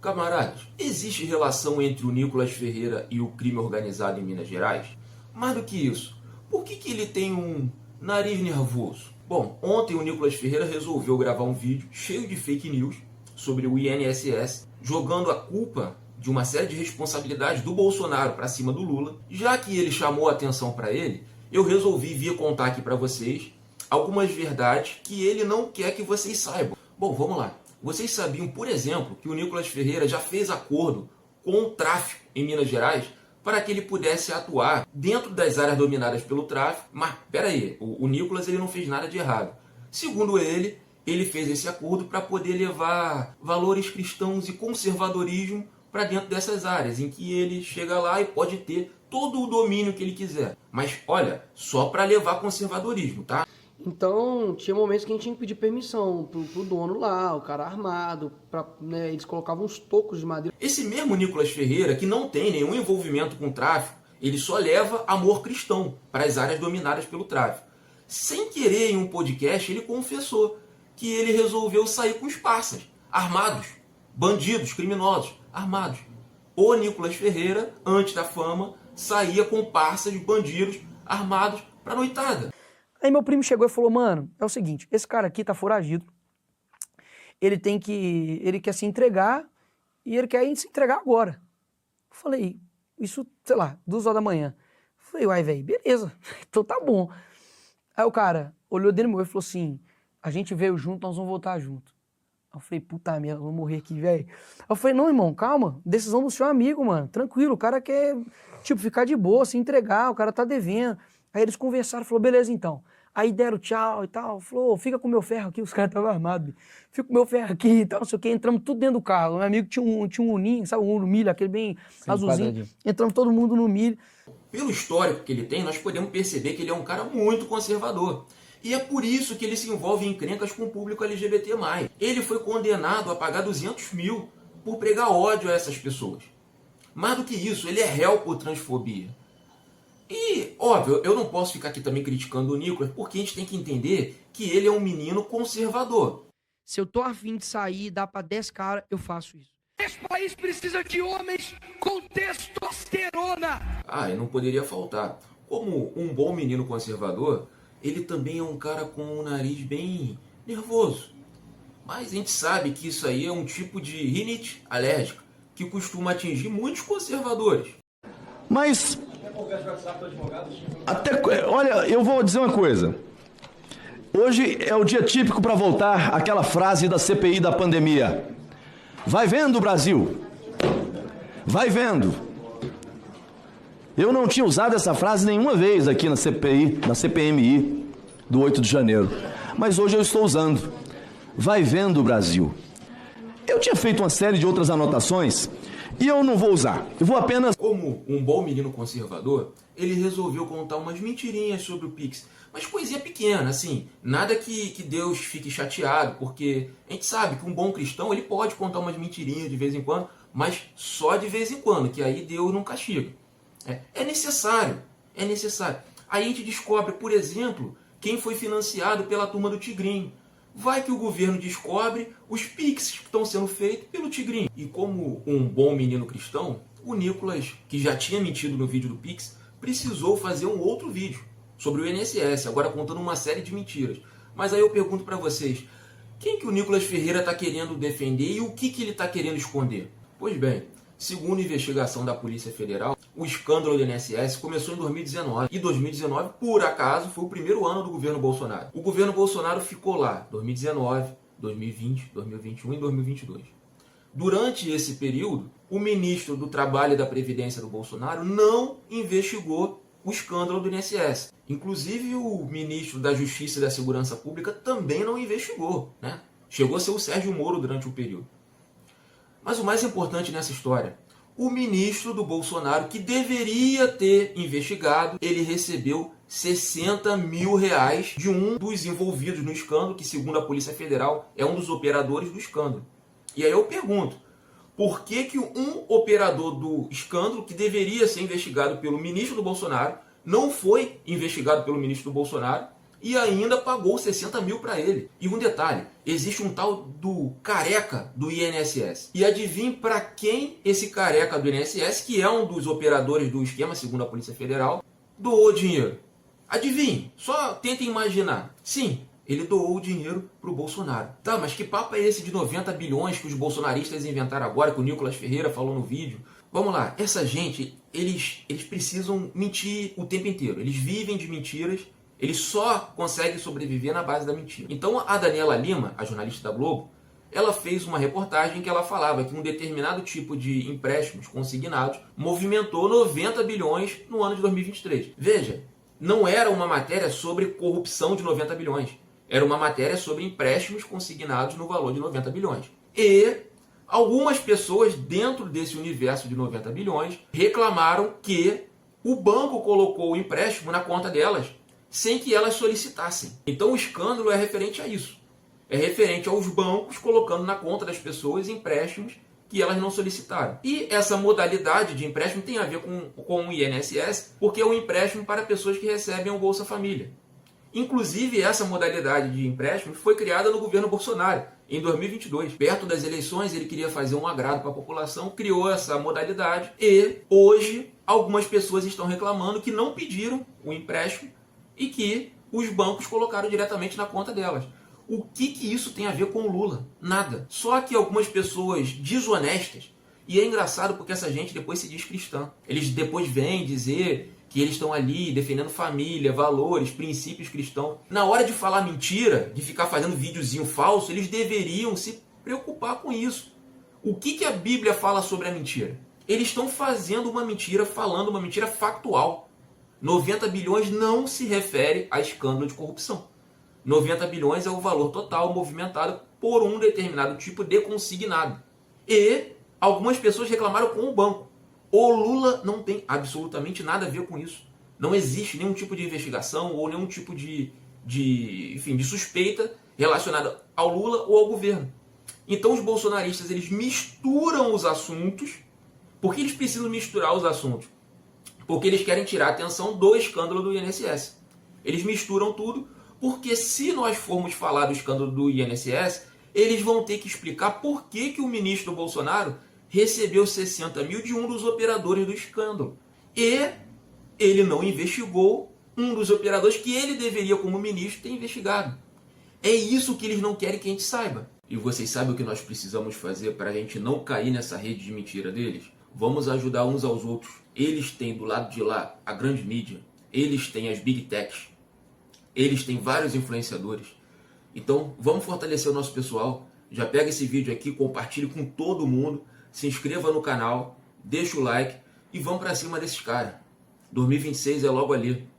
Camaradas, existe relação entre o Nicolas Ferreira e o crime organizado em Minas Gerais? Mais do que isso, por que ele tem um nariz nervoso? Bom, ontem o Nicolas Ferreira resolveu gravar um vídeo cheio de fake news sobre o INSS, jogando a culpa de uma série de responsabilidades do Bolsonaro para cima do Lula. Já que ele chamou a atenção para ele, eu resolvi vir contar aqui para vocês algumas verdades que ele não quer que vocês saibam. Bom, vamos lá. Vocês sabiam, por exemplo, que o Nicolas Ferreira já fez acordo com o tráfico em Minas Gerais para que ele pudesse atuar dentro das áreas dominadas pelo tráfico? Mas, peraí, o Nicolas ele não fez nada de errado. Segundo ele fez esse acordo para poder levar valores cristãos e conservadorismo para dentro dessas áreas, em que ele chega lá e pode ter todo o domínio que ele quiser. Mas, olha, só para levar conservadorismo, tá? Então, tinha momentos que a gente tinha que pedir permissão pro dono lá, o cara armado, né, eles colocavam uns tocos de madeira. Esse mesmo Nicolas Ferreira, que não tem nenhum envolvimento com o tráfico, ele só leva amor cristão para as áreas dominadas pelo tráfico. Sem querer, em um podcast, ele confessou que ele resolveu sair com os parças, armados, bandidos, criminosos, armados. O Nicolas Ferreira, antes da fama, saía com parças, bandidos, armados para noitada. Aí meu primo chegou e falou, mano, é o seguinte, esse cara aqui tá foragido, ele quer se entregar e ele quer se entregar agora. Eu falei, isso, sei lá, 2 horas da manhã. Eu falei, uai, velho, beleza, então tá bom. Aí o cara olhou dentro do meu e falou assim, a gente veio junto, nós vamos voltar junto. Eu falei, puta merda, vamos morrer aqui, velho. Eu falei, não, irmão, calma, decisão do seu amigo, mano, tranquilo, o cara quer, tipo, ficar de boa, se entregar, o cara tá devendo. Aí eles conversaram, falou, beleza então. Aí deram tchau e tal, falou, fica com o meu ferro aqui, os caras estavam armados, fica com o meu ferro aqui e tal, não sei o que, entramos tudo dentro do carro. Meu amigo tinha um uninho, sabe, um uno milho, aquele bem sim, azulzinho, quadradinho. Entramos todo mundo no milho. Pelo histórico que ele tem, nós podemos perceber que ele é um cara muito conservador. E é por isso que ele se envolve em encrencas com o público LGBT+. Ele foi condenado a pagar 200 mil por pregar ódio a essas pessoas. Mais do que isso, ele é réu por transfobia. E, óbvio, eu não posso ficar aqui também criticando o Nicolas, porque a gente tem que entender que ele é um menino conservador. Se eu tô afim de sair e dar pra 10 caras, eu faço isso. Esse país precisa de homens com testosterona. Ah, e não poderia faltar. Como um bom menino conservador, ele também é um cara com o nariz bem nervoso. Mas a gente sabe que isso aí é um tipo de rinite alérgica, que costuma atingir muitos conservadores. Mas... olha, eu vou dizer uma coisa. Hoje é o dia típico para voltar àquela frase da CPI da pandemia. Vai vendo, Brasil. Vai vendo. Eu não tinha usado essa frase nenhuma vez aqui na CPI, na CPMI do 8 de janeiro. Mas hoje eu estou usando. Vai vendo, Brasil. Eu tinha feito uma série de outras anotações e eu não vou usar. Eu vou apenas... Como um bom menino conservador, ele resolveu contar umas mentirinhas sobre o Pix. Mas coisinha pequena, assim. Nada que Deus fique chateado, porque a gente sabe que um bom cristão, ele pode contar umas mentirinhas de vez em quando, mas só de vez em quando, que aí Deus não castiga. É necessário, é necessário. Aí a gente descobre, por exemplo, quem foi financiado pela turma do Tigrinho. Vai que o governo descobre os Pix que estão sendo feitos pelo Tigrinho. E como um bom menino cristão, o Nicolas, que já tinha mentido no vídeo do Pix, precisou fazer um outro vídeo sobre o INSS, agora contando uma série de mentiras. Mas aí eu pergunto para vocês, quem que o Nicolas Ferreira está querendo defender e o que ele está querendo esconder? Pois bem, segundo a investigação da Polícia Federal, o escândalo do INSS começou em 2019. E 2019, por acaso, foi o primeiro ano do governo Bolsonaro. O governo Bolsonaro ficou lá 2019, 2020, 2021 e 2022. Durante esse período, o ministro do Trabalho e da Previdência do Bolsonaro não investigou o escândalo do INSS. Inclusive, o ministro da Justiça e da Segurança Pública também não investigou, né? Chegou a ser o Sérgio Moro durante o período. Mas o mais importante nessa história, o ministro do Bolsonaro, que deveria ter investigado, ele recebeu 60 mil reais de um dos envolvidos no escândalo, que segundo a Polícia Federal é um dos operadores do escândalo. E aí eu pergunto, por que um operador do escândalo, que deveria ser investigado pelo ministro do Bolsonaro, não foi investigado pelo ministro do Bolsonaro, e ainda pagou 60 mil para ele. E um detalhe, existe um tal do careca do INSS. E adivinhe para quem esse careca do INSS, que é um dos operadores do esquema, segundo a Polícia Federal, doou dinheiro. Adivinhe, só tentem imaginar. Sim, ele doou o dinheiro para o Bolsonaro. Tá, mas que papo é esse de 90 bilhões que os bolsonaristas inventaram agora, que o Nicolas Ferreira falou no vídeo? Vamos lá, essa gente, eles precisam mentir o tempo inteiro. Eles vivem de mentiras, eles só conseguem sobreviver na base da mentira. Então a Daniela Lima, a jornalista da Globo, ela fez uma reportagem que ela falava que um determinado tipo de empréstimos consignados movimentou 90 bilhões no ano de 2023. Veja, não era uma matéria sobre corrupção de 90 bilhões. Era uma matéria sobre empréstimos consignados no valor de 90 bilhões. E algumas pessoas dentro desse universo de 90 bilhões reclamaram que o banco colocou o empréstimo na conta delas sem que elas solicitassem. Então o escândalo é referente a isso. É referente aos bancos colocando na conta das pessoas empréstimos que elas não solicitaram. E essa modalidade de empréstimo tem a ver com o INSS, porque é um empréstimo para pessoas que recebem o Bolsa Família. Inclusive, essa modalidade de empréstimo foi criada no governo Bolsonaro, em 2022. Perto das eleições, ele queria fazer um agrado para a população, criou essa modalidade e hoje algumas pessoas estão reclamando que não pediram o empréstimo e que os bancos colocaram diretamente na conta delas. O que isso tem a ver com o Lula? Nada. Só que algumas pessoas desonestas, e é engraçado porque essa gente depois se diz cristã. Eles depois vêm dizer que eles estão ali defendendo família, valores, princípios cristãos. Na hora de falar mentira, de ficar fazendo videozinho falso, eles deveriam se preocupar com isso. O que a Bíblia fala sobre a mentira? Eles estão fazendo uma mentira, falando uma mentira factual. 90 bilhões não se refere a escândalo de corrupção. 90 bilhões é o valor total movimentado por um determinado tipo de consignado. E algumas pessoas reclamaram com o banco. O Lula não tem absolutamente nada a ver com isso. Não existe nenhum tipo de investigação ou nenhum tipo de suspeita relacionada ao Lula ou ao governo. Então os bolsonaristas, eles misturam os assuntos. Por que eles precisam misturar os assuntos? Porque eles querem tirar a atenção do escândalo do INSS. Eles misturam tudo, porque se nós formos falar do escândalo do INSS, eles vão ter que explicar por que o ministro Bolsonaro recebeu 60 mil de um dos operadores do escândalo. E ele não investigou um dos operadores que ele deveria, como ministro, ter investigado. É isso que eles não querem que a gente saiba. E vocês sabem o que nós precisamos fazer para a gente não cair nessa rede de mentira deles? Vamos ajudar uns aos outros. Eles têm do lado de lá a grande mídia. Eles têm as big techs. Eles têm vários influenciadores. Então, vamos fortalecer o nosso pessoal. Já pega esse vídeo aqui, compartilhe com todo mundo. Se inscreva no canal, deixa o like e vamos para cima desses caras. 2026 é logo ali.